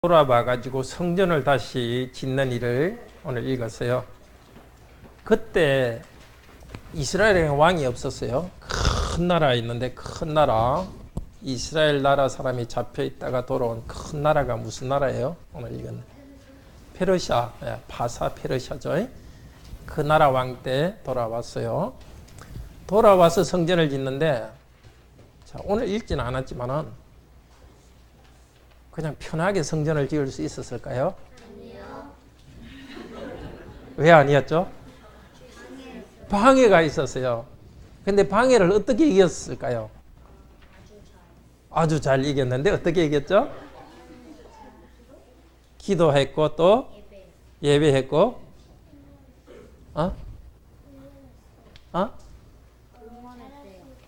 돌아봐 가지고 성전을 다시 짓는 일을 오늘 읽었어요. 그때 이스라엘에 왕이 없었어요. 큰 나라 있는데 큰 나라, 이스라엘 나라 사람이 잡혀 있다가 돌아온 큰 나라가 무슨 나라예요? 오늘 읽었네. 페르시아, 바사 페르시아죠. 그 나라 왕 때 돌아왔어요. 돌아와서 성전을 짓는데, 자, 오늘 읽지는 않았지만은 그냥 편하게 성전을 지을 수 있었을까요? 아니요. 왜 아니었죠? 방해가 있었어요. 근데 방해를 어떻게 이겼을까요? 아주 잘 이겼는데 어떻게 이겼죠? 기도했고 또 예배했고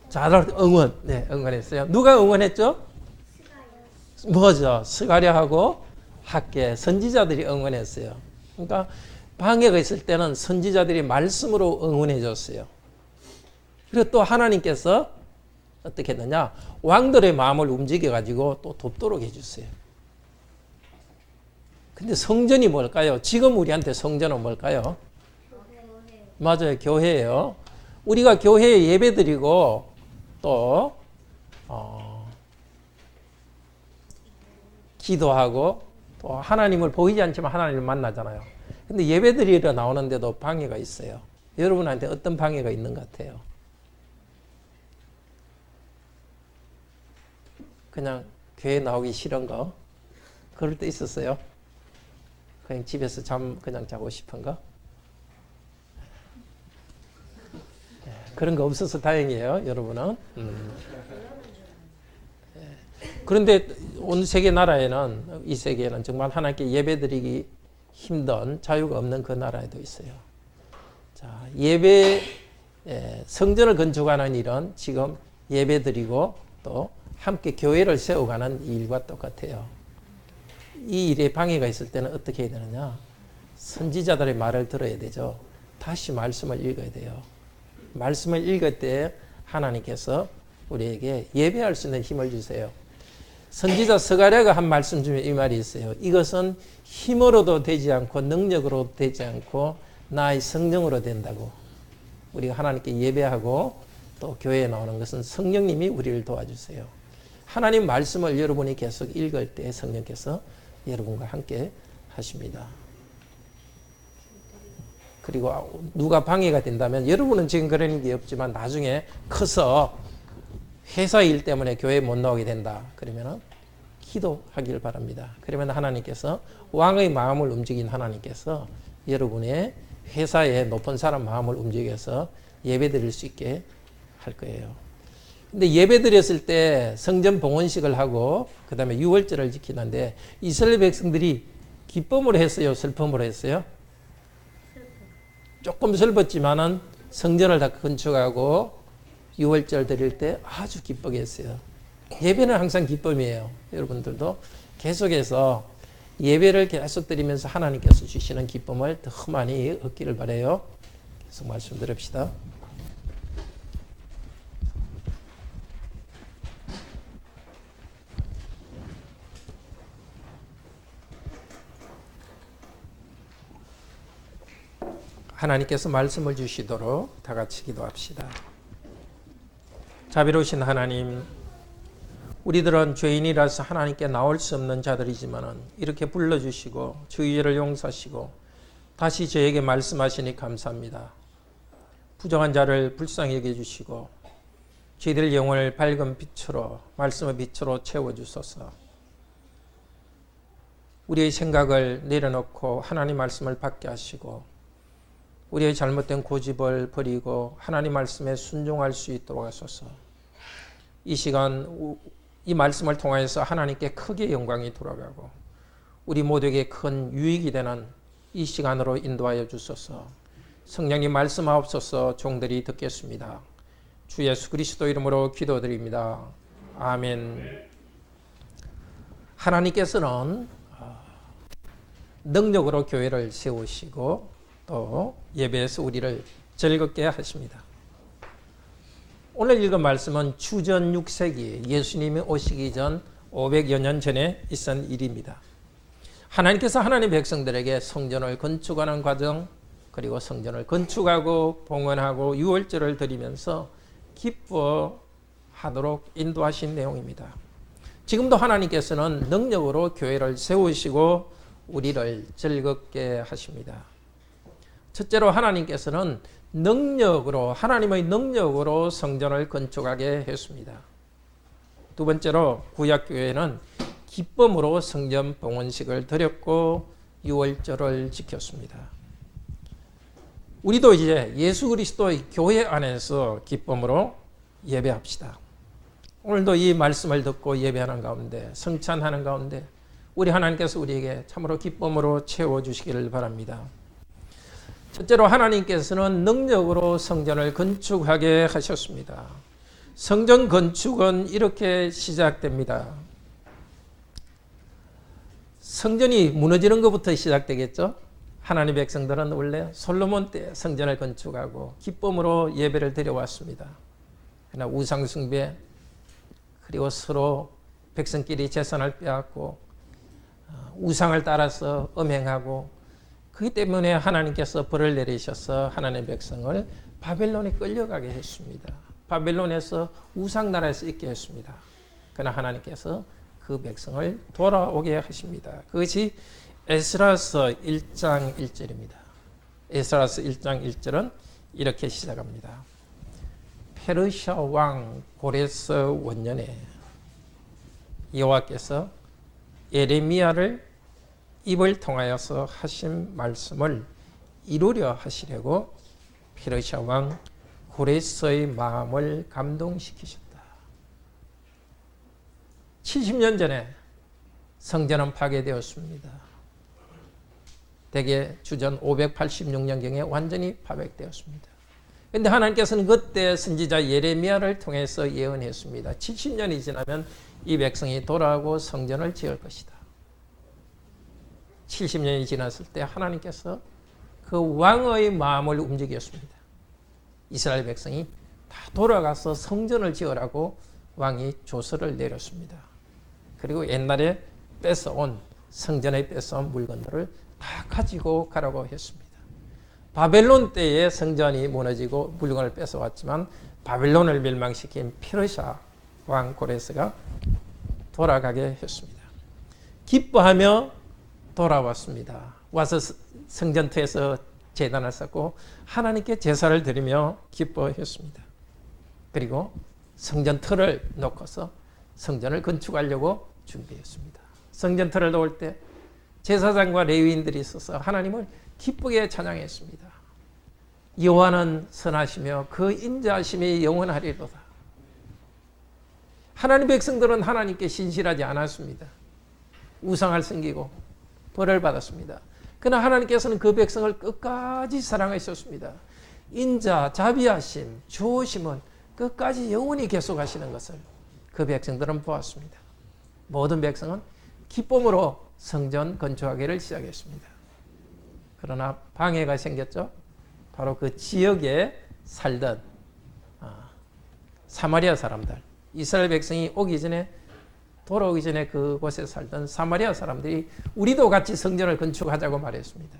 잘 응원. 네, 응원했어요. 누가 응원했죠? 뭐죠? 스가랴하고 학계 선지자들이 응원했어요. 그러니까 방해가 있을 때는 선지자들이 말씀으로 응원해 줬어요. 그리고 또 하나님께서 어떻게 했느냐? 왕들의 마음을 움직여 가지고 또 돕도록 해주세요. 근데 성전이 뭘까요? 지금 우리한테 성전은 뭘까요? 맞아요, 교회예요. 우리가 교회에 예배드리고 또 기도하고 또 하나님을 보이지 않지만 하나님을 만나잖아요. 근데 예배드리러 나오는데도 방해가 있어요. 여러분한테 어떤 방해가 있는 것 같아요? 그냥 교회 나오기 싫은 거? 그럴 때 있었어요? 그냥 집에서 그냥 자고 싶은 거? 그런 거 없어서 다행이에요, 여러분은. 그런데 온 세계 나라에는, 이 세계에는 정말 하나님께 예배드리기 힘든 자유가 없는 그 나라에도 있어요. 자, 성전을 건축하는 일은 지금 예배드리고 또 함께 교회를 세워가는 일과 똑같아요. 이 일에 방해가 있을 때는 어떻게 해야 되느냐? 선지자들의 말을 들어야 되죠. 다시 말씀을 읽어야 돼요. 말씀을 읽을 때 하나님께서 우리에게 예배할 수 있는 힘을 주세요. 선지자 스가랴가 한 말씀 중에 이 말이 있어요. 이것은 힘으로도 되지 않고 능력으로도 되지 않고 나의 성령으로 된다고. 우리가 하나님께 예배하고 또 교회에 나오는 것은 성령님이 우리를 도와주세요. 하나님 말씀을 여러분이 계속 읽을 때 성령께서 여러분과 함께 하십니다. 그리고 누가 방해가 된다면, 여러분은 지금 그런 게 없지만 나중에 커서 회사 일 때문에 교회에 못 나오게 된다. 그러면 기도하길 바랍니다. 그러면 하나님께서, 왕의 마음을 움직인 하나님께서 여러분의 회사의 높은 사람 마음을 움직여서 예배 드릴 수 있게 할 거예요. 근데 예배 드렸을 때 성전 봉헌식을 하고 그 다음에 유월절을 지키는데 이스라엘 백성들이 기쁨으로 했어요? 슬픔으로 했어요? 조금 슬펐지만은 성전을 다 건축하고 유월절 드릴 때 아주 기쁘게 했어요. 예배는 항상 기쁨이에요. 여러분들도 계속해서 예배를 계속 드리면서 하나님께서 주시는 기쁨을 더 많이 얻기를 바라요. 계속 말씀 드립시다. 하나님께서 말씀을 주시도록 다 같이 기도합시다. 자비로우신 하나님, 우리들은 죄인이라서 하나님께 나올 수 없는 자들이지만 이렇게 불러주시고 저희를 용서하시고 다시 저에게 말씀하시니 감사합니다. 부정한 자를 불쌍히 여겨주시고 저희들 영혼을 밝은 빛으로, 말씀의 빛으로 채워주소서. 우리의 생각을 내려놓고 하나님 말씀을 받게 하시고 우리의 잘못된 고집을 버리고 하나님 말씀에 순종할 수 있도록 하소서. 이 시간 이 말씀을 통하여서 하나님께 크게 영광이 돌아가고 우리 모두에게 큰 유익이 되는 이 시간으로 인도하여 주소서. 성령님 말씀하옵소서. 종들이 듣겠습니다. 주 예수 그리스도 이름으로 기도드립니다. 아멘. 하나님께서는 능력으로 교회를 세우시고 또 예배에서 우리를 즐겁게 하십니다. 오늘 읽은 말씀은 주전 6세기 예수님이 오시기 전 500여 년 전에 있은 일입니다. 하나님께서 하나님의 백성들에게 성전을 건축하는 과정, 그리고 성전을 건축하고 봉헌하고 유월절을 드리면서 기뻐하도록 인도하신 내용입니다. 지금도 하나님께서는 능력으로 교회를 세우시고 우리를 즐겁게 하십니다. 첫째로 하나님께서는 하나님의 능력으로 성전을 건축하게 했습니다. 두 번째로 구약교회는 기쁨으로 성전 봉헌식을 드렸고 유월절을 지켰습니다. 우리도 이제 예수 그리스도의 교회 안에서 기쁨으로 예배합시다. 오늘도 이 말씀을 듣고 예배하는 가운데, 성찬하는 가운데 우리 하나님께서 우리에게 참으로 기쁨으로 채워주시기를 바랍니다. 첫째로 하나님께서는 능력으로 성전을 건축하게 하셨습니다. 성전 건축은 이렇게 시작됩니다. 성전이 무너지는 것부터 시작되겠죠. 하나님의 백성들은 원래 솔로몬 때 성전을 건축하고 기쁨으로 예배를 드려왔습니다. 그러나 우상 숭배, 그리고 서로 백성끼리 재산을 빼앗고 우상을 따라서 음행하고, 그렇기 때문에 하나님께서 벌을 내리셔서 하나님의 백성을 바벨론에 끌려가게 했습니다. 바벨론에서 우상나라에서 있게 했습니다. 그러나 하나님께서 그 백성을 돌아오게 하십니다. 그것이 에스라서 1장 1절입니다. 에스라서 1장 1절은 이렇게 시작합니다. 페르시아 왕 고레스 원년에 여호와께서 예레미야를 입을 통하여서 하신 말씀을 이루려 하시려고 페르시아 왕 고레스의 마음을 감동시키셨다. 70년 전에 성전은 파괴되었습니다. 대개 주전 586년경에 완전히 파괴되었습니다. 그런데 하나님께서는 그때 선지자 예레미야를 통해서 예언했습니다. 70년이 지나면 이 백성이 돌아오고 성전을 지을 것이다. 70년이 지났을 때 하나님께서 그 왕의 마음을 움직였습니다. 이스라엘 백성이 다 돌아가서 성전을 지으라고 왕이 조서를 내렸습니다. 그리고 옛날에 뺏어온, 성전에 뺏어온 물건들을 다 가지고 가라고 했습니다. 바벨론 때에 성전이 무너지고 물건을 뺏어왔지만 바벨론을 멸망시킨 페르시아 왕 고레스가 돌아가게 했습니다. 기뻐하며 돌아왔습니다. 와서 성전터에서 제단을 쌓고 하나님께 제사를 드리며 기뻐했습니다. 그리고 성전터를 놓고서 성전을 건축하려고 준비했습니다. 성전터를 놓을 때 제사장과 레위인들이 있어서 하나님을 기쁘게 찬양했습니다. 여호와는 선하시며 그 인자하심이 영원하리로다. 하나님 백성들은 하나님께 신실하지 않았습니다. 우상을 섬기고 벌을 받았습니다. 그러나 하나님께서는 그 백성을 끝까지 사랑하셨습니다. 인자, 자비하심, 좋으심은 끝까지 영원히 계속하시는 것을 그 백성들은 보았습니다. 모든 백성은 기쁨으로 성전 건축하기를 시작했습니다. 그러나 방해가 생겼죠. 바로 그 지역에 살던 사마리아 사람들, 이스라엘 백성이 오기 전에, 돌아오기 전에 그곳에 살던 사마리아 사람들이 우리도 같이 성전을 건축하자고 말했습니다.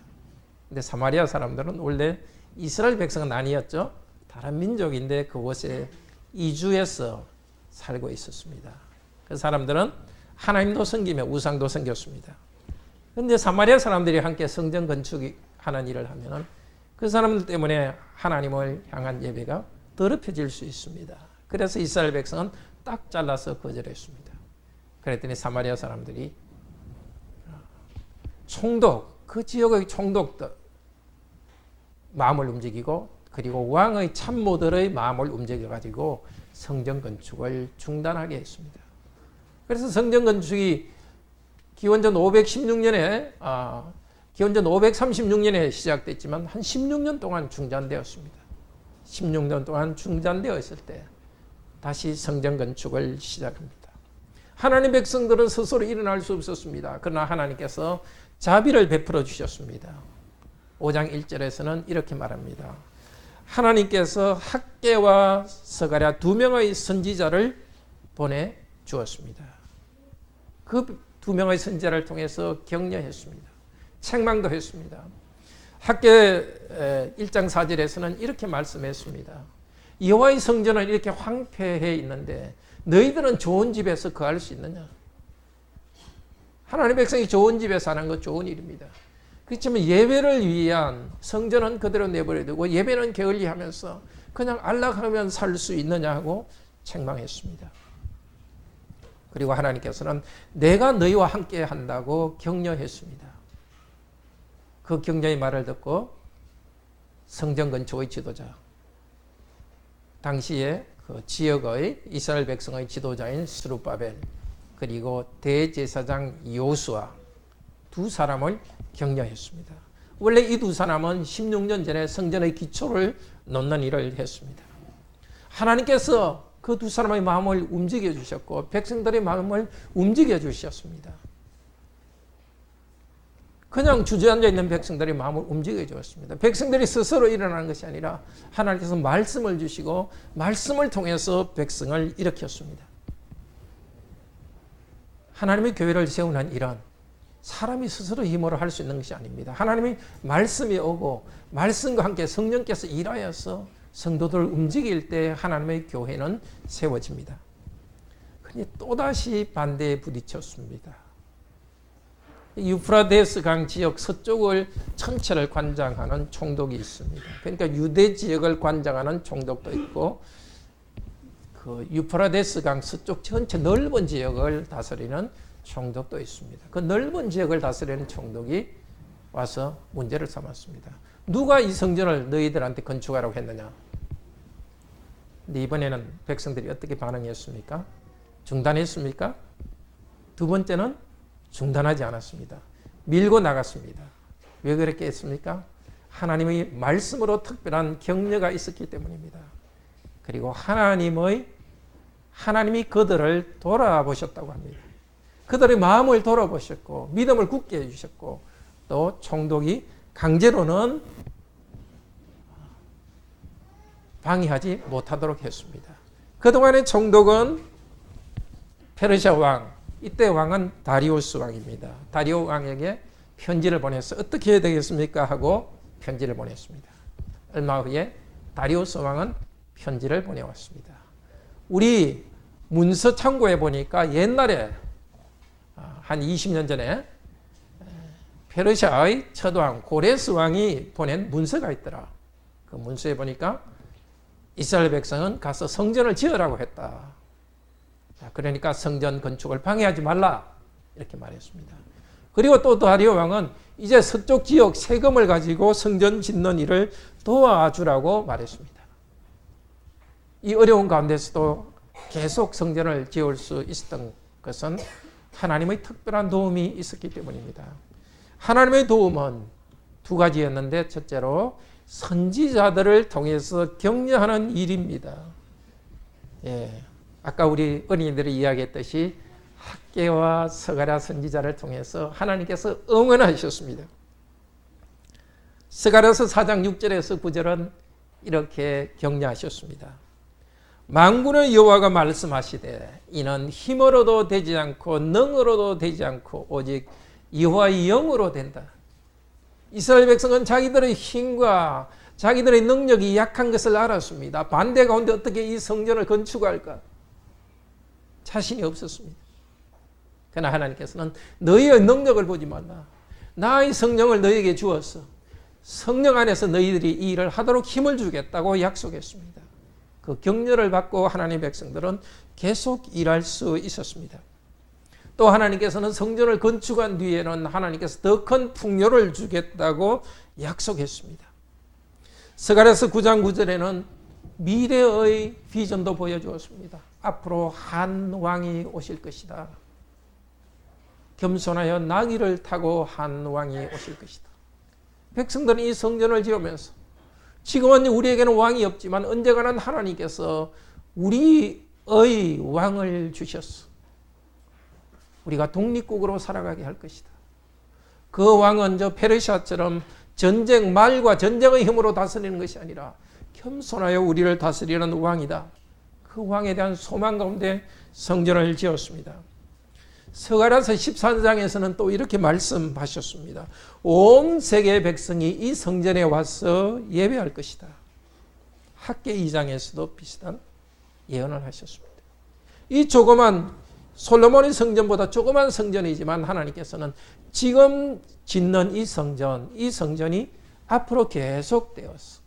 근데 사마리아 사람들은 원래 이스라엘 백성은 아니었죠. 다른 민족인데 그곳에 이주해서 살고 있었습니다. 그 사람들은 하나님도 섬기며 우상도 섬겼습니다. 그런데 사마리아 사람들이 함께 성전 건축하는 일을 하면 그 사람들 때문에 하나님을 향한 예배가 더럽혀질 수 있습니다. 그래서 이스라엘 백성은 딱 잘라서 거절했습니다. 그랬더니 사마리아 사람들이 총독, 그 지역의 총독 마음을 움직이고, 그리고 왕의 참모들의 마음을 움직여가지고 성전 건축을 중단하게 했습니다. 그래서 성전 건축이 기원전 516년에 기원전 536년에 시작됐지만 한 16년 동안 중단되었습니다. 16년 동안 중단되어 있을 때 다시 성전 건축을 시작합니다. 하나님 백성들은 스스로 일어날 수 없었습니다. 그러나 하나님께서 자비를 베풀어 주셨습니다. 5장 1절에서는 이렇게 말합니다. 하나님께서 학개와 스가랴 두 명의 선지자를 보내 주었습니다. 그 두 명의 선지자를 통해서 격려했습니다. 책망도 했습니다. 학개 1장 4절에서는 이렇게 말씀했습니다. 여호와의 성전은 이렇게 황폐해 있는데 너희들은 좋은 집에서 거할 수 있느냐? 하나님의 백성이 좋은 집에 사는 건 좋은 일입니다. 그렇지만 예배를 위한 성전은 그대로 내버려 두고 예배는 게을리하면서 그냥 안락하면 살 수 있느냐 하고 책망했습니다. 그리고 하나님께서는 내가 너희와 함께 한다고 격려했습니다. 그 격려의 말을 듣고 성전 건축의 지도자, 당시에 그 지역의 이스라엘 백성의 지도자인 스룹바벨, 그리고 대제사장 요수아 두 사람을 격려했습니다. 원래 이 두 사람은 16년 전에 성전의 기초를 놓는 일을 했습니다. 하나님께서 그 두 사람의 마음을 움직여 주셨고 백성들의 마음을 움직여 주셨습니다. 그냥 주저앉아 있는 백성들의 마음을 움직여 주었습니다. 백성들이 스스로 일어나는 것이 아니라 하나님께서 말씀을 주시고 말씀을 통해서 백성을 일으켰습니다. 하나님의 교회를 세우는 일은 사람이 스스로 힘으로 할 수 있는 것이 아닙니다. 하나님의 말씀이 오고 말씀과 함께 성령께서 일하여서 성도들을 움직일 때 하나님의 교회는 세워집니다. 그런데 또다시 반대에 부딪혔습니다. 유프라데스 강 지역 서쪽을 전체를 관장하는 총독이 있습니다. 그러니까 유대 지역을 관장하는 총독도 있고 그 유프라데스 강 서쪽 전체 넓은 지역을 다스리는 총독도 있습니다. 그 넓은 지역을 다스리는 총독이 와서 문제를 삼았습니다. 누가 이 성전을 너희들한테 건축하라고 했느냐? 근데 이번에는 백성들이 어떻게 반응했습니까? 중단했습니까? 두 번째는 중단하지 않았습니다. 밀고 나갔습니다. 왜 그렇게 했습니까? 하나님의 말씀으로 특별한 격려가 있었기 때문입니다. 그리고 하나님이 그들을 돌아보셨다고 합니다. 그들의 마음을 돌아보셨고 믿음을 굳게 해주셨고 또 총독이 강제로는 방해하지 못하도록 했습니다. 그동안의 총독은 페르시아 왕, 이때 왕은 다리우스 왕입니다. 다리오 왕에게 편지를 보내서 어떻게 해야 되겠습니까? 하고 편지를 보냈습니다. 얼마 후에 다리우스 왕은 편지를 보내왔습니다. 우리 문서 참고해 보니까 옛날에 한 20년 전에 페르시아의 첫 왕 고레스 왕이 보낸 문서가 있더라. 그 문서에 보니까 이스라엘 백성은 가서 성전을 지으라고 했다. 그러니까 성전 건축을 방해하지 말라 이렇게 말했습니다. 그리고 또 다리오 왕은 이제 서쪽 지역 세금을 가지고 성전 짓는 일을 도와주라고 말했습니다. 이 어려운 가운데서도 계속 성전을 지을 수 있었던 것은 하나님의 특별한 도움이 있었기 때문입니다. 하나님의 도움은 두 가지였는데 첫째로 선지자들을 통해서 격려하는 일입니다. 아까 우리 어린이들이 이야기했듯이 학개와 스가랴 선지자를 통해서 하나님께서 응원하셨습니다. 스가랴서 4장 6절에서 9절은 이렇게 격려하셨습니다. 만군의 여호와가 말씀하시되 이는 힘으로도 되지 않고 능으로도 되지 않고 오직 여호와의 영으로 된다. 이스라엘 백성은 자기들의 힘과 자기들의 능력이 약한 것을 알았습니다. 반대 가운데 어떻게 이 성전을 건축할까? 자신이 없었습니다. 그러나 하나님께서는 너희의 능력을 보지 말라. 나의 성령을 너희에게 주었어. 성령 안에서 너희들이 이 일을 하도록 힘을 주겠다고 약속했습니다. 그 격려를 받고 하나님의 백성들은 계속 일할 수 있었습니다. 또 하나님께서는 성전을 건축한 뒤에는 하나님께서 더 큰 풍요를 주겠다고 약속했습니다. 스가랴서 9장 9절에는 미래의 비전도 보여주었습니다. 앞으로 한 왕이 오실 것이다. 겸손하여 나귀를 타고 한 왕이 오실 것이다. 백성들은 이 성전을 지으면서 지금은 우리에게는 왕이 없지만 언젠가는 하나님께서 우리의 왕을 주셨어. 우리가 독립국으로 살아가게 할 것이다. 그 왕은 저 페르시아처럼 전쟁 말과 전쟁의 힘으로 다스리는 것이 아니라 겸손하여 우리를 다스리는 왕이다. 그 왕에 대한 소망 가운데 성전을 지었습니다. 스가랴서 13장에서는 또 이렇게 말씀하셨습니다. 온 세계의 백성이 이 성전에 와서 예배할 것이다. 학계 2장에서도 비슷한 예언을 하셨습니다. 이 조그만 솔로몬의 성전보다 조그만 성전이지만 하나님께서는 지금 짓는 이 성전이 앞으로 계속되어서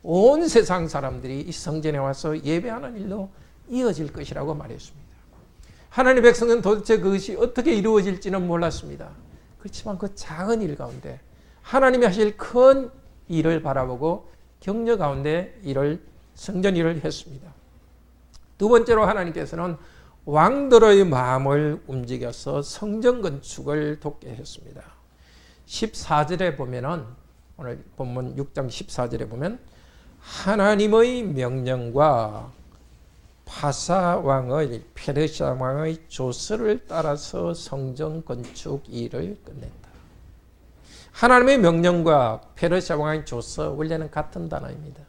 온 세상 사람들이 이 성전에 와서 예배하는 일로 이어질 것이라고 말했습니다. 하나님의 백성은 도대체 그것이 어떻게 이루어질지는 몰랐습니다. 그렇지만 그 작은 일 가운데 하나님이 하실 큰 일을 바라보고 격려 가운데 성전 일을 했습니다. 두 번째로 하나님께서는 왕들의 마음을 움직여서 성전 건축을 돕게 했습니다. 14절에 보면은 오늘 본문 6장 14절에 보면 하나님의 명령과 바사 왕의 페르시아 왕의 조서를 따라서 성전 건축 일을 끝냈다. 하나님의 명령과 페르시아 왕의 조서 원래는 같은 단어입니다.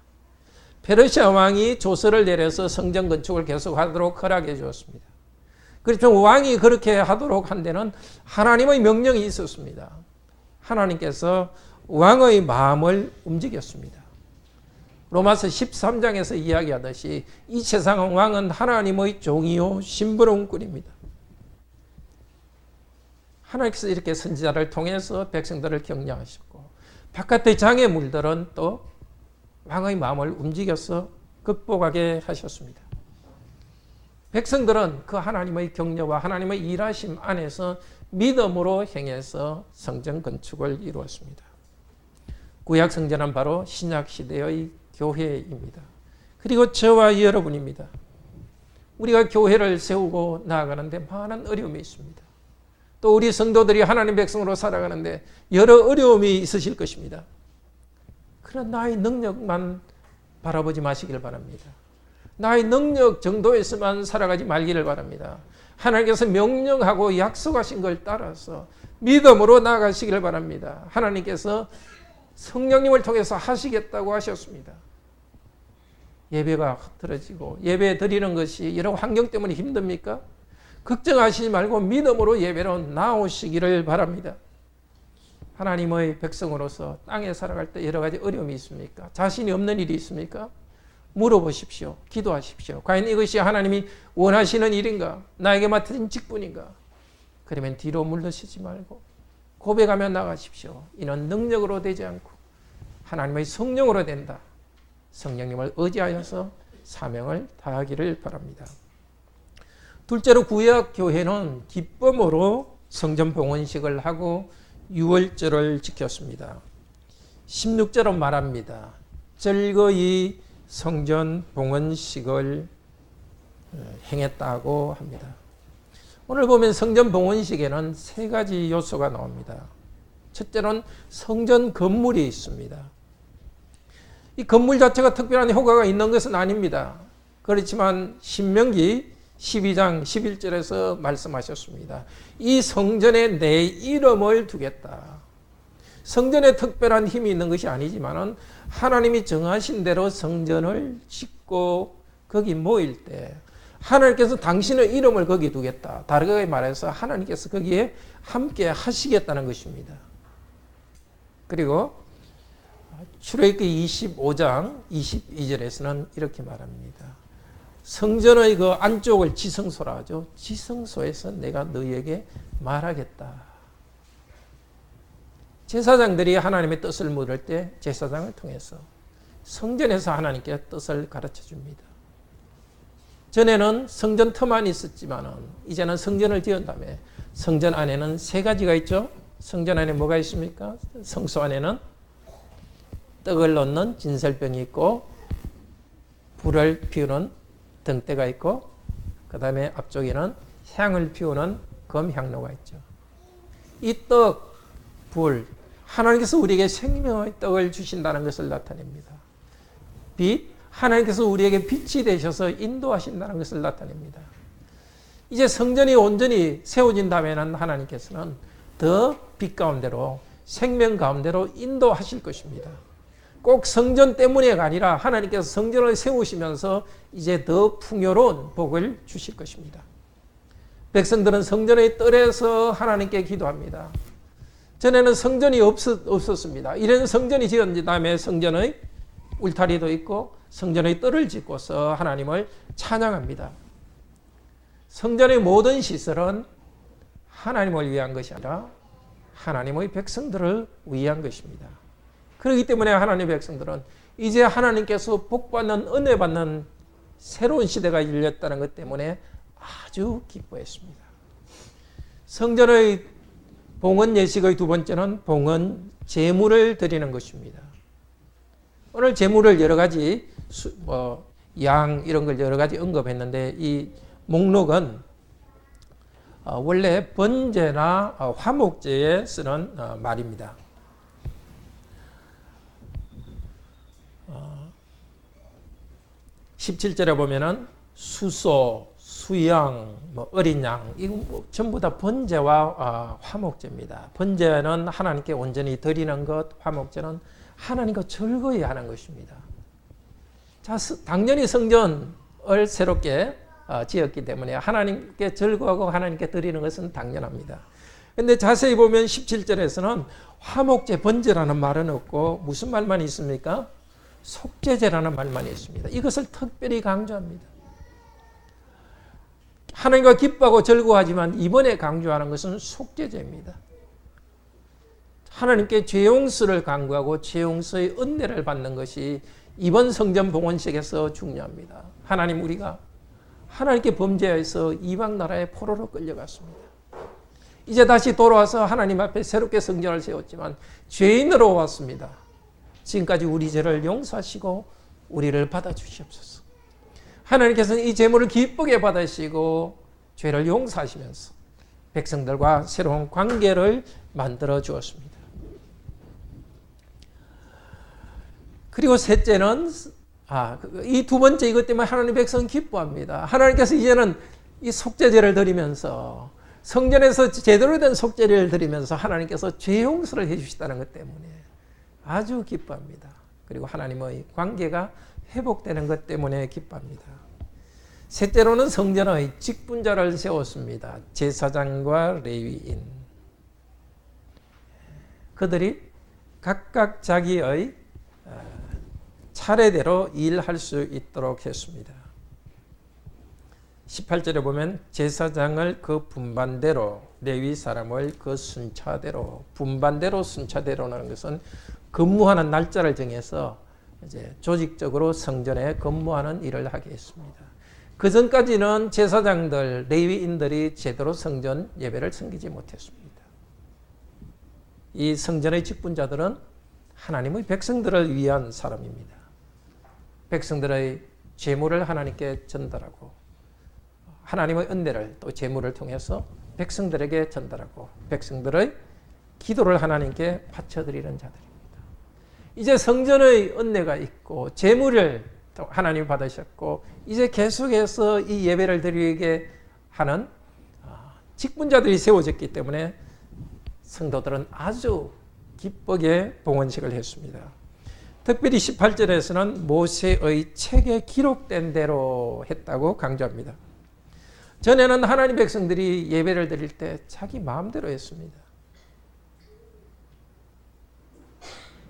페르시아 왕이 조서를 내려서 성전 건축을 계속하도록 허락해 주었습니다. 그렇지만 왕이 그렇게 하도록 한 데는 하나님의 명령이 있었습니다. 하나님께서 왕의 마음을 움직였습니다. 로마서 13장에서 이야기하듯이 이 세상 왕은 하나님의 종이요 심부름 꾼입니다. 하나님께서 이렇게 선지자를 통해서 백성들을 격려하셨고 바깥의 장애물들은 또 왕의 마음을 움직여서 극복하게 하셨습니다. 백성들은 그 하나님의 격려와 하나님의 일하심 안에서 믿음으로 행해서 성전 건축을 이루었습니다. 구약 성전은 바로 신약 시대의 교회입니다. 그리고 저와 여러분입니다. 우리가 교회를 세우고 나아가는데 많은 어려움이 있습니다. 또 우리 성도들이 하나님 백성으로 살아가는데 여러 어려움이 있으실 것입니다. 그런 나의 능력만 바라보지 마시길 바랍니다. 나의 능력 정도에서만 살아가지 말기를 바랍니다. 하나님께서 명령하고 약속하신 걸 따라서 믿음으로 나아가시기를 바랍니다. 하나님께서 성령님을 통해서 하시겠다고 하셨습니다. 예배가 흐트러지고 예배 드리는 것이 여러 환경 때문에 힘듭니까? 걱정하시지 말고 믿음으로 예배로 나오시기를 바랍니다. 하나님의 백성으로서 땅에 살아갈 때 여러 가지 어려움이 있습니까? 자신이 없는 일이 있습니까? 물어보십시오. 기도하십시오. 과연 이것이 하나님이 원하시는 일인가? 나에게 맡은 직분인가? 그러면 뒤로 물러서지 말고 고백하며 나가십시오. 이는 능력으로 되지 않고 하나님의 성령으로 된다. 성령님을 의지하여서 사명을 다하기를 바랍니다. 둘째로 구약 교회는 기쁨으로 성전 봉헌식을 하고 유월절을 지켰습니다. 16절은 말합니다. 즐거이 성전 봉헌식을 행했다고 합니다. 오늘 보면 성전 봉헌식에는 세 가지 요소가 나옵니다. 첫째는 성전 건물이 있습니다. 이 건물 자체가 특별한 효과가 있는 것은 아닙니다. 그렇지만 신명기 12장 11절에서 말씀하셨습니다. 이 성전에 내 이름을 두겠다. 성전에 특별한 힘이 있는 것이 아니지만 하나님이 정하신 대로 성전을 짓고 거기 모일 때 하나님께서 당신의 이름을 거기 두겠다. 다르게 말해서 하나님께서 거기에 함께 하시겠다는 것입니다. 그리고 출애굽기 25장 22절에서는 이렇게 말합니다. 성전의 그 안쪽을 지성소라 하죠. 지성소에서 내가 너희에게 말하겠다. 제사장들이 하나님의 뜻을 물을 때 제사장을 통해서 성전에서 하나님께 뜻을 가르쳐 줍니다. 전에는 성전 터만 있었지만 이제는 성전을 지은 다음에 성전 안에는 세 가지가 있죠. 성전 안에 뭐가 있습니까? 성소 안에는 떡을 넣는 진설병이 있고 불을 피우는 등대가 있고 그 다음에 앞쪽에는 향을 피우는 금향로가 있죠. 이 떡, 불, 하나님께서 우리에게 생명의 떡을 주신다는 것을 나타냅니다. 빛, 하나님께서 우리에게 빛이 되셔서 인도하신다는 것을 나타냅니다. 이제 성전이 온전히 세워진다면 하나님께서는 더 빛 가운데로 생명 가운데로 인도하실 것입니다. 꼭 성전 때문에가 아니라 하나님께서 성전을 세우시면서 이제 더 풍요로운 복을 주실 것입니다. 백성들은 성전의 뜰에서 하나님께 기도합니다. 전에는 성전이 없었습니다. 이런 성전이 지은 다음에 성전의 울타리도 있고 성전의 뜰을 짓고서 하나님을 찬양합니다. 성전의 모든 시설은 하나님을 위한 것이 아니라 하나님의 백성들을 위한 것입니다. 그렇기 때문에 하나님의 백성들은 이제 하나님께서 복받는 은혜 받는 새로운 시대가 열렸다는 것 때문에 아주 기뻐했습니다. 성전의 봉헌 예식의 두 번째는 봉헌 제물을 드리는 것입니다. 오늘 제물을 여러 가지 양 이런 걸 여러 가지 언급했는데 이 목록은 원래 번제나 화목제에 쓰는 말입니다. 17절에 보면은 수소, 수양, 어린 양 이거 전부 다 번제와 화목제입니다. 번제는 하나님께 온전히 드리는 것, 화목제는 하나님과 즐거이 하는 것입니다. 자, 당연히 성전을 새롭게 지었기 때문에 하나님께 즐거워하고 하나님께 드리는 것은 당연합니다. 그런데 자세히 보면 17절에서는 화목제, 번제라는 말은 없고 무슨 말만 있습니까? 속죄제라는 말만 있습니다. 이것을 특별히 강조합니다. 하나님과 기뻐하고 즐거워하지만 이번에 강조하는 것은 속죄제입니다. 하나님께 죄 용서를 강구하고 죄 용서의 은혜를 받는 것이 이번 성전 봉헌식에서 중요합니다. 하나님, 우리가 하나님께 범죄해서 이방 나라에 포로로 끌려갔습니다. 이제 다시 돌아와서 하나님 앞에 새롭게 성전을 세웠지만 죄인으로 왔습니다. 지금까지 우리 죄를 용서하시고 우리를 받아주시옵소서. 하나님께서는 이 제물을 기쁘게 받으시고 죄를 용서하시면서 백성들과 새로운 관계를 만들어 주었습니다. 그리고 셋째는 이 두 번째 이것 때문에 하나님 백성은 기뻐합니다. 하나님께서 이제는 이 속죄제를 드리면서 성전에서 제대로 된 속죄를 드리면서 하나님께서 죄 용서를 해주시다는 것 때문에 아주 기뻐합니다. 그리고 하나님의 관계가 회복되는 것 때문에 기뻐합니다. 셋째로는 성전의 직분자를 세웠습니다. 제사장과 레위인. 그들이 각각 자기의 차례대로 일할 수 있도록 했습니다. 18절에 보면 제사장을 그 분반대로, 레위 사람을 그 순차대로, 분반대로 순차대로라는 것은 근무하는 날짜를 정해서 이제 조직적으로 성전에 근무하는 일을 하게 했습니다. 그 전까지는 제사장들, 레위인들이 제대로 성전 예배를 섬기지 못했습니다. 이 성전의 직분자들은 하나님의 백성들을 위한 사람입니다. 백성들의 제물을 하나님께 전달하고 하나님의 은혜를 또 제물을 통해서 백성들에게 전달하고 백성들의 기도를 하나님께 바쳐드리는 자들입니다. 이제 성전의 은혜가 있고 제물을 하나님 받으셨고 이제 계속해서 이 예배를 드리게 하는 직분자들이 세워졌기 때문에 성도들은 아주 기쁘게 봉헌식을 했습니다. 특별히 18절에서는 모세의 책에 기록된 대로 했다고 강조합니다. 전에는 하나님 백성들이 예배를 드릴 때 자기 마음대로 했습니다.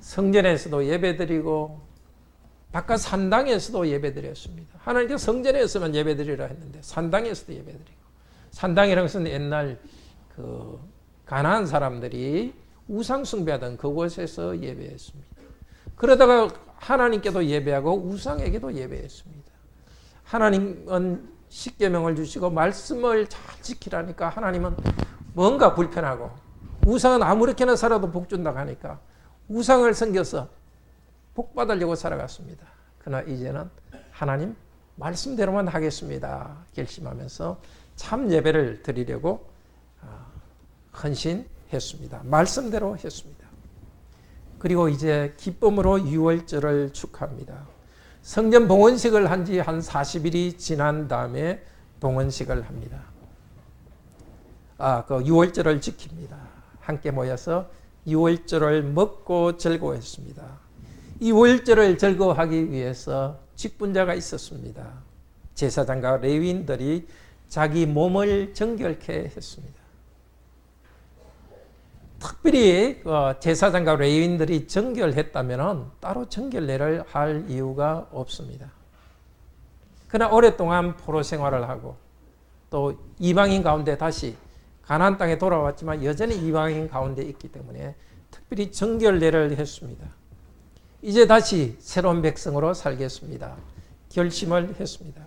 성전에서도 예배드리고 바깥 산당에서도 예배드렸습니다. 하나님께서 성전에서만 예배드리라 했는데 산당에서도 예배드리고, 산당이라는 것은 옛날 그 가나안 사람들이 우상 숭배하던 그곳에서 예배했습니다. 그러다가 하나님께도 예배하고 우상에게도 예배했습니다. 하나님은 십계명을 주시고 말씀을 잘 지키라니까 하나님은 뭔가 불편하고, 우상은 아무렇게나 살아도 복 준다고 하니까 우상을 섬겨서 복 받으려고 살아갔습니다. 그러나 이제는 하나님 말씀대로만 하겠습니다 결심하면서 참 예배를 드리려고 헌신했습니다. 말씀대로 했습니다. 그리고 이제 기쁨으로 유월절을 축하합니다. 성전 봉헌식을 한 지 한 40일이 지난 다음에 봉헌식을 합니다. 그 유월절을 지킵니다. 함께 모여서 유월절을 먹고 즐거워했습니다. 이 유월절을 즐거워하기 위해서 직분자가 있었습니다. 제사장과 레위인들이 자기 몸을 정결케 했습니다. 특별히 제사장과 레위인들이 정결했다면 따로 정결례를 할 이유가 없습니다. 그러나 오랫동안 포로 생활을 하고 또 이방인 가운데 다시 가나안 땅에 돌아왔지만 여전히 이방인 가운데 있기 때문에 특별히 정결례를 했습니다. 이제 다시 새로운 백성으로 살겠습니다. 결심을 했습니다.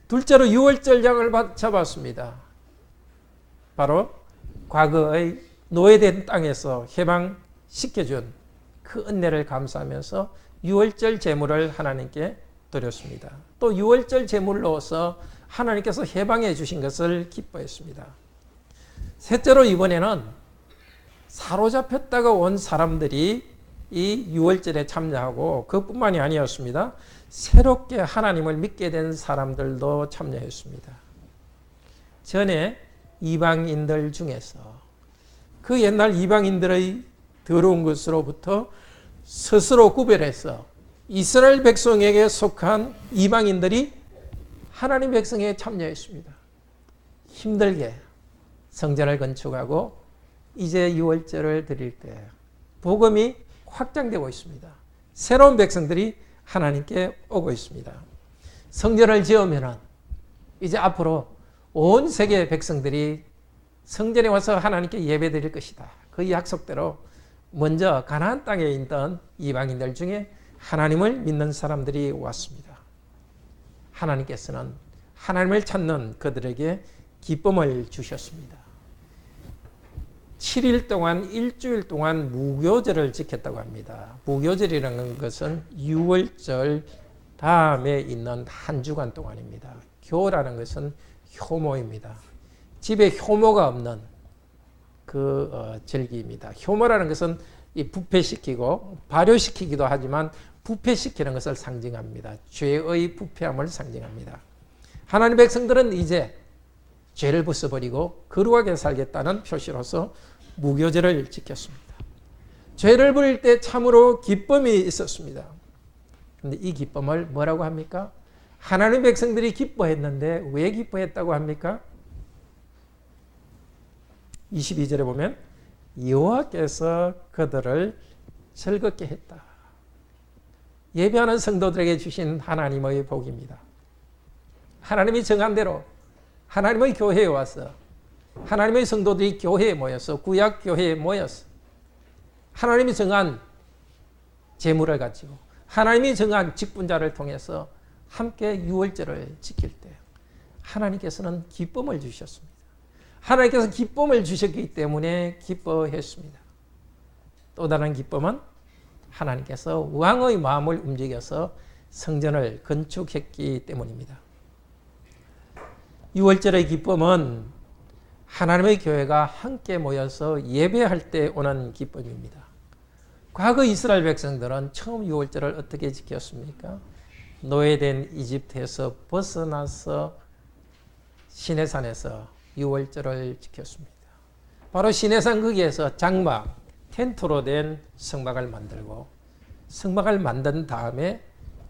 둘째로 유월절 양을 잡았습니다. 바로 과거의 노예된 땅에서 해방시켜준 그 은혜를 감사하면서 유월절 제물을 하나님께 드렸습니다. 또 유월절 제물로서 하나님께서 해방해 주신 것을 기뻐했습니다. 셋째로 이번에는 사로잡혔다가 온 사람들이 이 유월절에 참여하고 그뿐만이 아니었습니다. 새롭게 하나님을 믿게 된 사람들도 참여했습니다. 전에 이방인들 중에서 그 옛날 이방인들의 더러운 것으로부터 스스로 구별해서 이스라엘 백성에게 속한 이방인들이 하나님 백성에 참여했습니다. 힘들게 성전을 건축하고 이제 유월절을 드릴 때 복음이 확장되고 있습니다. 새로운 백성들이 하나님께 오고 있습니다. 성전을 지으면 이제 앞으로 온 세계 백성들이 성전에 와서 하나님께 예배드릴 것이다. 그 약속대로 먼저 가나안 땅에 있던 이방인들 중에 하나님을 믿는 사람들이 왔습니다. 하나님께서는 하나님을 찾는 그들에게 기쁨을 주셨습니다. 7일 동안 일주일 동안 무교절을 지켰다고 합니다. 무교절이라는 것은 유월절 다음에 있는 한 주간 동안입니다. 교라는 것은 효모입니다. 집에 효모가 없는 그 절기입니다. 효모라는 것은 부패시키고 발효시키기도 하지만 부패시키는 것을 상징합니다. 죄의 부패함을 상징합니다. 하나님 백성들은 이제 죄를 벗어버리고 거룩하게 살겠다는 표시로서 무교절을 지켰습니다. 죄를 버릴 때 참으로 기쁨이 있었습니다. 그런데 이 기쁨을 뭐라고 합니까? 하나님 백성들이 기뻐했는데 왜 기뻐했다고 합니까? 22절에 보면 여호와께서 그들을 즐겁게 했다. 예배하는 성도들에게 주신 하나님의 복입니다. 하나님이 정한 대로 하나님의 교회에 와서 하나님의 성도들이 교회에 모여서 구약 교회에 모여서 하나님이 정한 제물을 가지고 하나님이 정한 직분자를 통해서 함께 유월절을 지킬 때 하나님께서는 기쁨을 주셨습니다. 하나님께서 기쁨을 주셨기 때문에 기뻐했습니다. 또 다른 기쁨은 하나님께서 왕의 마음을 움직여서 성전을 건축했기 때문입니다. 유월절의 기쁨은 하나님의 교회가 함께 모여서 예배할 때 오는 기쁨입니다. 과거 이스라엘 백성들은 처음 유월절을 어떻게 지켰습니까? 노예된 이집트에서 벗어나서 시내산에서 유월절을 지켰습니다. 바로 시내산 거기에서 장막, 텐트로 된 성막을 만들고 성막을 만든 다음에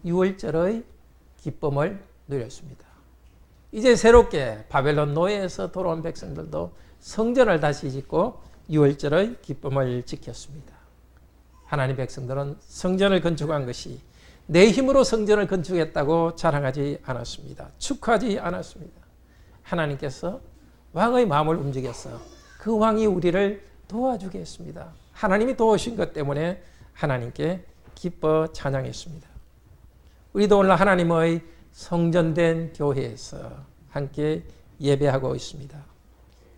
유월절의 기쁨을 누렸습니다. 이제 새롭게 바벨론 노예에서 돌아온 백성들도 성전을 다시 짓고 유월절의 기쁨을 지켰습니다. 하나님 백성들은 성전을 건축한 것이 내 힘으로 성전을 건축했다고 자랑하지 않았습니다. 축하하지 않았습니다. 하나님께서 왕의 마음을 움직여서 그 왕이 우리를 도와주겠습니다. 하나님이 도우신 것 때문에 하나님께 기뻐 찬양했습니다. 우리도 오늘 하나님의 성전된 교회에서 함께 예배하고 있습니다.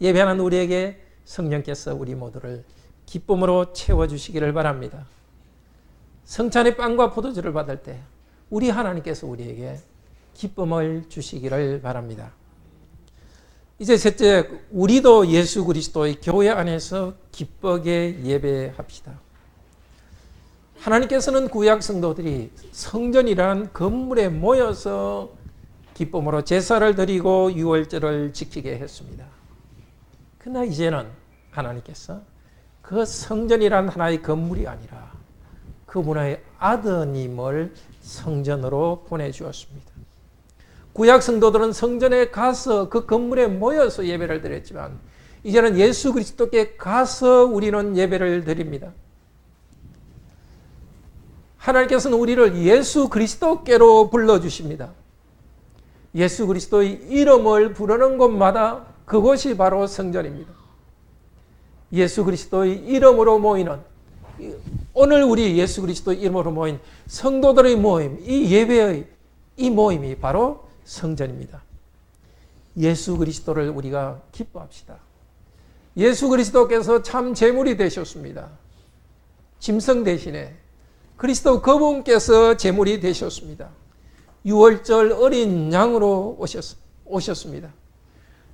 예배하는 우리에게 성령께서 우리 모두를 기쁨으로 채워주시기를 바랍니다. 성찬의 빵과 포도주를 받을 때 우리 하나님께서 우리에게 기쁨을 주시기를 바랍니다. 이제 셋째, 우리도 예수 그리스도의 교회 안에서 기쁘게 예배합시다. 하나님께서는 구약 성도들이 성전이란 건물에 모여서 기쁨으로 제사를 드리고 유월절을 지키게 했습니다. 그러나 이제는 하나님께서 그 성전이란 하나의 건물이 아니라 그분의 아드님을 성전으로 보내주었습니다. 구약 성도들은 성전에 가서 그 건물에 모여서 예배를 드렸지만 이제는 예수 그리스도께 가서 우리는 예배를 드립니다. 하나님께서는 우리를 예수 그리스도께로 불러주십니다. 예수 그리스도의 이름을 부르는 곳마다 그곳이 바로 성전입니다. 예수 그리스도의 이름으로 모이는, 오늘 우리 예수 그리스도의 이름으로 모인 성도들의 모임, 이 예배의 이 모임이 바로 성전입니다. 예수 그리스도를 우리가 기뻐합시다. 예수 그리스도께서 참 제물이 되셨습니다. 짐승 대신에 그리스도 그분께서 제물이 되셨습니다. 유월절 어린 양으로 오셨습니다.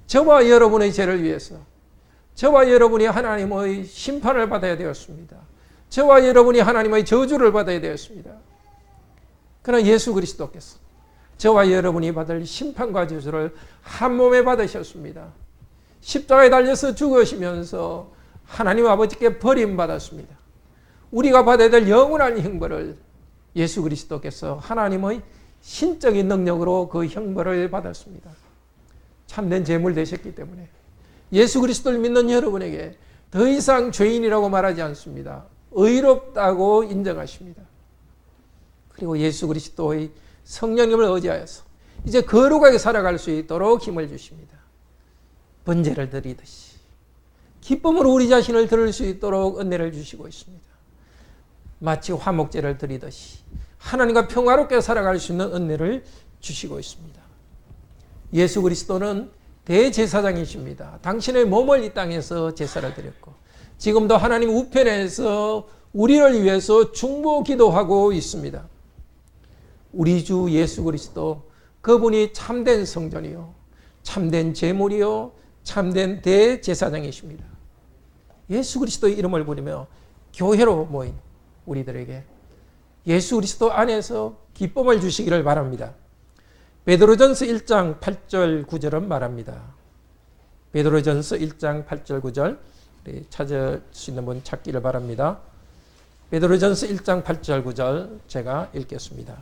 저와 여러분의 죄를 위해서, 저와 여러분이 하나님의 심판을 받아야 되었습니다. 저와 여러분이 하나님의 저주를 받아야 되었습니다. 그러나 예수 그리스도께서 저와 여러분이 받을 심판과 저주를 한 몸에 받으셨습니다. 십자가에 달려서 죽으시면서 하나님 아버지께 버림받았습니다. 우리가 받아야 될 영원한 형벌을 예수 그리스도께서 하나님의 신적인 능력으로 그 형벌을 받았습니다. 참된 제물 되셨기 때문에 예수 그리스도를 믿는 여러분에게 더 이상 죄인이라고 말하지 않습니다. 의롭다고 인정하십니다. 그리고 예수 그리스도의 성령님을 의지하여서 이제 거룩하게 살아갈 수 있도록 힘을 주십니다. 번제를 드리듯이 기쁨으로 우리 자신을 드릴 수 있도록 은혜를 주시고 있습니다. 마치 화목제를 드리듯이 하나님과 평화롭게 살아갈 수 있는 은혜를 주시고 있습니다. 예수 그리스도는 대제사장이십니다. 당신의 몸을 이 땅에서 제사를 드렸고 지금도 하나님 우편에서 우리를 위해서 중보 기도하고 있습니다. 우리 주 예수 그리스도, 그분이 참된 성전이요, 참된 제물이요, 참된 대제사장이십니다. 예수 그리스도의 이름을 부르며 교회로 모인 우리들에게 예수 그리스도 안에서 기쁨을 주시기를 바랍니다. 베드로전서 1장 8절 9절은 말합니다. 베드로전서 1장 8절 9절 찾을 수 있는 분 찾기를 바랍니다. 베드로전서 1장 8절 9절 제가 읽겠습니다.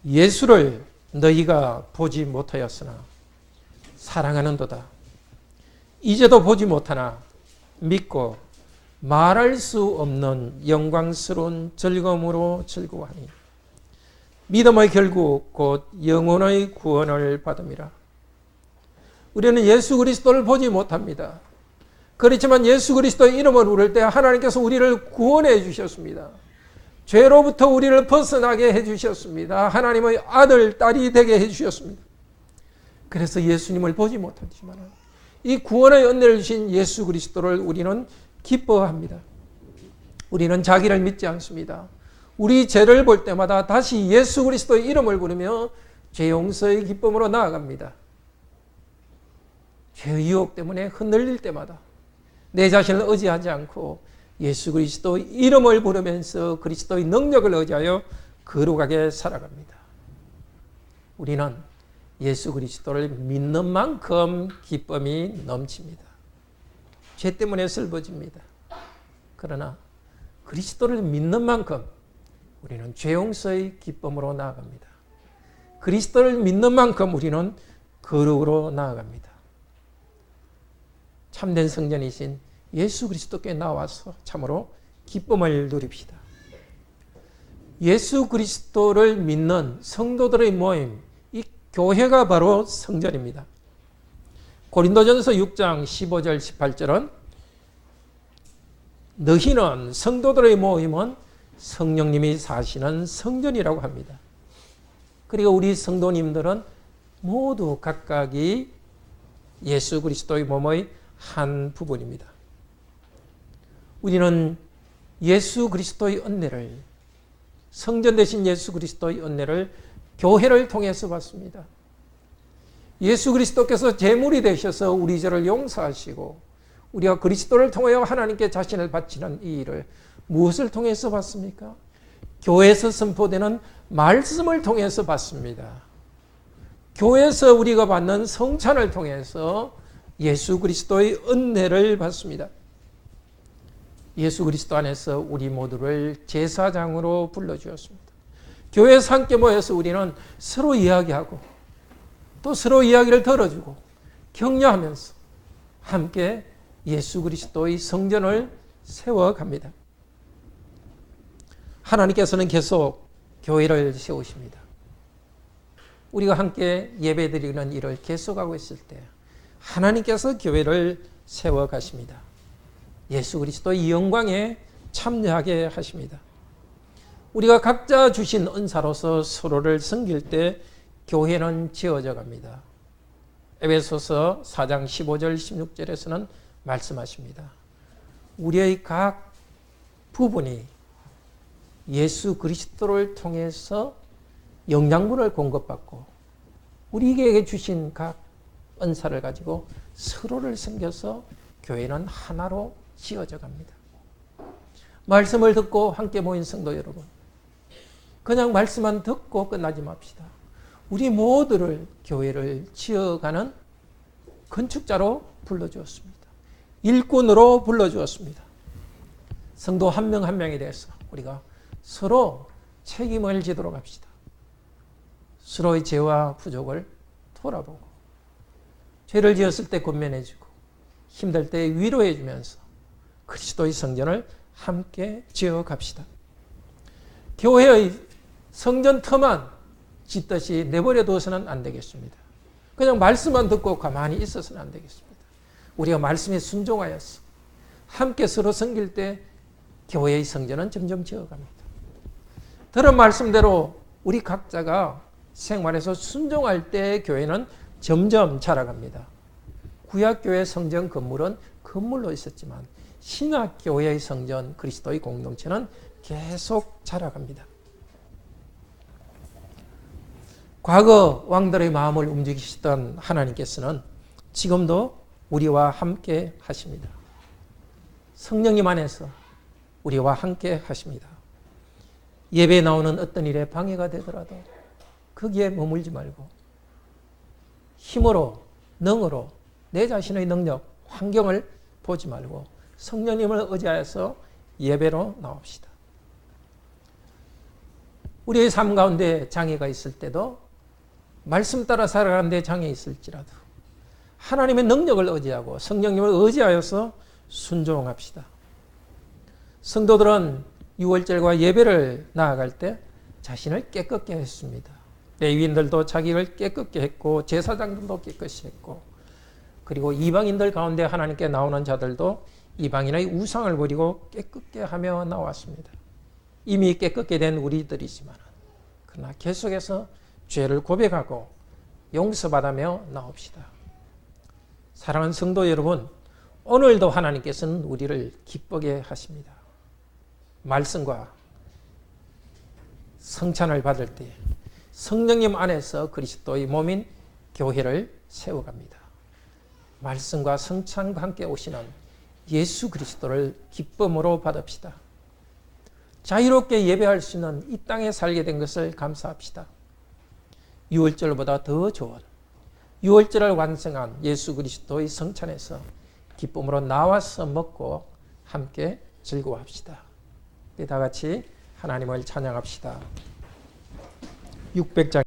예수를 너희가 보지 못하였으나 사랑하는도다. 이제도 보지 못하나 믿고 말할 수 없는 영광스러운 즐거움으로 즐거워하니 믿음의 결국 곧 영혼의 구원을 받음이라. 우리는 예수 그리스도를 보지 못합니다. 그렇지만 예수 그리스도의 이름을 부를 때 하나님께서 우리를 구원해 주셨습니다. 죄로부터 우리를 벗어나게 해주셨습니다. 하나님의 아들, 딸이 되게 해주셨습니다. 그래서 예수님을 보지 못하지만 이 구원의 은혜를 주신 예수 그리스도를 우리는 기뻐합니다. 우리는 자기를 믿지 않습니다. 우리 죄를 볼 때마다 다시 예수 그리스도의 이름을 부르며 죄 용서의 기쁨으로 나아갑니다. 죄의 유혹 때문에 흔들릴 때마다 내 자신을 의지하지 않고 예수 그리스도의 이름을 부르면서 그리스도의 능력을 의지하여 거룩하게 살아갑니다. 우리는 예수 그리스도를 믿는 만큼 기쁨이 넘칩니다. 죄 때문에 슬퍼집니다. 그러나 그리스도를 믿는 만큼 우리는 죄 용서의 기쁨으로 나아갑니다. 그리스도를 믿는 만큼 우리는 거룩으로 나아갑니다. 참된 성전이신 예수 그리스도께 나와서 참으로 기쁨을 누립시다. 예수 그리스도를 믿는 성도들의 모임, 이 교회가 바로 성전입니다. 고린도전서 6장 15절 18절은 너희는 성도들의 모임은 성령님이 사시는 성전이라고 합니다. 그리고 우리 성도님들은 모두 각각이 예수 그리스도의 몸의 한 부분입니다. 우리는 예수 그리스도의 은혜를, 성전 되신 예수 그리스도의 은혜를 교회를 통해서 받습니다. 예수 그리스도께서 제물이 되셔서 우리 죄를 용서하시고 우리가 그리스도를 통하여 하나님께 자신을 바치는 이 일을 무엇을 통해서 받습니까? 교회에서 선포되는 말씀을 통해서 받습니다. 교회에서 우리가 받는 성찬을 통해서 예수 그리스도의 은혜를 받습니다. 예수 그리스도 안에서 우리 모두를 제사장으로 불러주었습니다. 교회에서 함께 모여서 우리는 서로 이야기하고 또 서로 이야기를 들어주고 격려하면서 함께 예수 그리스도의 성전을 세워갑니다. 하나님께서는 계속 교회를 세우십니다. 우리가 함께 예배드리는 일을 계속하고 있을 때 하나님께서 교회를 세워가십니다. 예수 그리스도의 영광에 참여하게 하십니다. 우리가 각자 주신 은사로서 서로를 섬길 때 교회는 지어져 갑니다. 에베소서 4장 15절 16절에서는 말씀하십니다. 우리의 각 부분이 예수 그리스도를 통해서 영양분을 공급받고 우리에게 주신 각 은사를 가지고 서로를 섬겨서 교회는 하나로 지어져 갑니다. 말씀을 듣고 함께 모인 성도 여러분, 그냥 말씀만 듣고 끝나지 맙시다. 우리 모두를 교회를 지어가는 건축자로 불러주었습니다. 일꾼으로 불러주었습니다. 성도 한 명 한 명에 대해서 우리가 서로 책임을 지도록 합시다. 서로의 죄와 부족을 돌아보고 죄를 지었을 때 권면해주고 힘들 때 위로해주면서 그리스도의 성전을 함께 지어갑시다. 교회의 성전 터만 짓듯이 내버려 둬서는 안 되겠습니다. 그냥 말씀만 듣고 가만히 있어서는 안 되겠습니다. 우리가 말씀에 순종하여서 함께 서로 섬길 때 교회의 성전은 점점 지어갑니다. 들은 말씀대로 우리 각자가 생활에서 순종할 때 교회는 점점 자라갑니다. 구약교회 성전 건물은 건물로 있었지만 신약교회의 성전 그리스도의 공동체는 계속 자라갑니다. 과거 왕들의 마음을 움직이시던 하나님께서는 지금도 우리와 함께 하십니다. 성령님 안에서 우리와 함께 하십니다. 예배에 나오는 어떤 일에 방해가 되더라도 거기에 머물지 말고 힘으로, 능으로 내 자신의 능력, 환경을 보지 말고 성령님을 의지하여서 예배로 나옵시다. 우리의 삶 가운데 장애가 있을 때도 말씀 따라 살아가는 데 장애 있을지라도 하나님의 능력을 의지하고 성령님을 의지하여서 순종합시다. 성도들은 유월절과 예배를 나아갈 때 자신을 깨끗게 했습니다. 레위인들도 자기를 깨끗게 했고 제사장들도 깨끗이 했고 그리고 이방인들 가운데 하나님께 나오는 자들도 이방인의 우상을 버리고 깨끗게 하며 나왔습니다. 이미 깨끗게 된 우리들이지만 그러나 계속해서 죄를 고백하고 용서받으며 나옵시다. 사랑하는 성도 여러분, 오늘도 하나님께서는 우리를 기쁘게 하십니다. 말씀과 성찬을 받을 때 성령님 안에서 그리스도의 몸인 교회를 세워갑니다. 말씀과 성찬과 함께 오시는 예수 그리스도를 기쁨으로 받읍시다. 자유롭게 예배할 수 있는 이 땅에 살게 된 것을 감사합시다. 유월절보다 더 좋은 유월절을 완성한 예수 그리스도의 성찬에서 기쁨으로 나와서 먹고 함께 즐거워합시다. 다 같이 하나님을 찬양합시다. 600장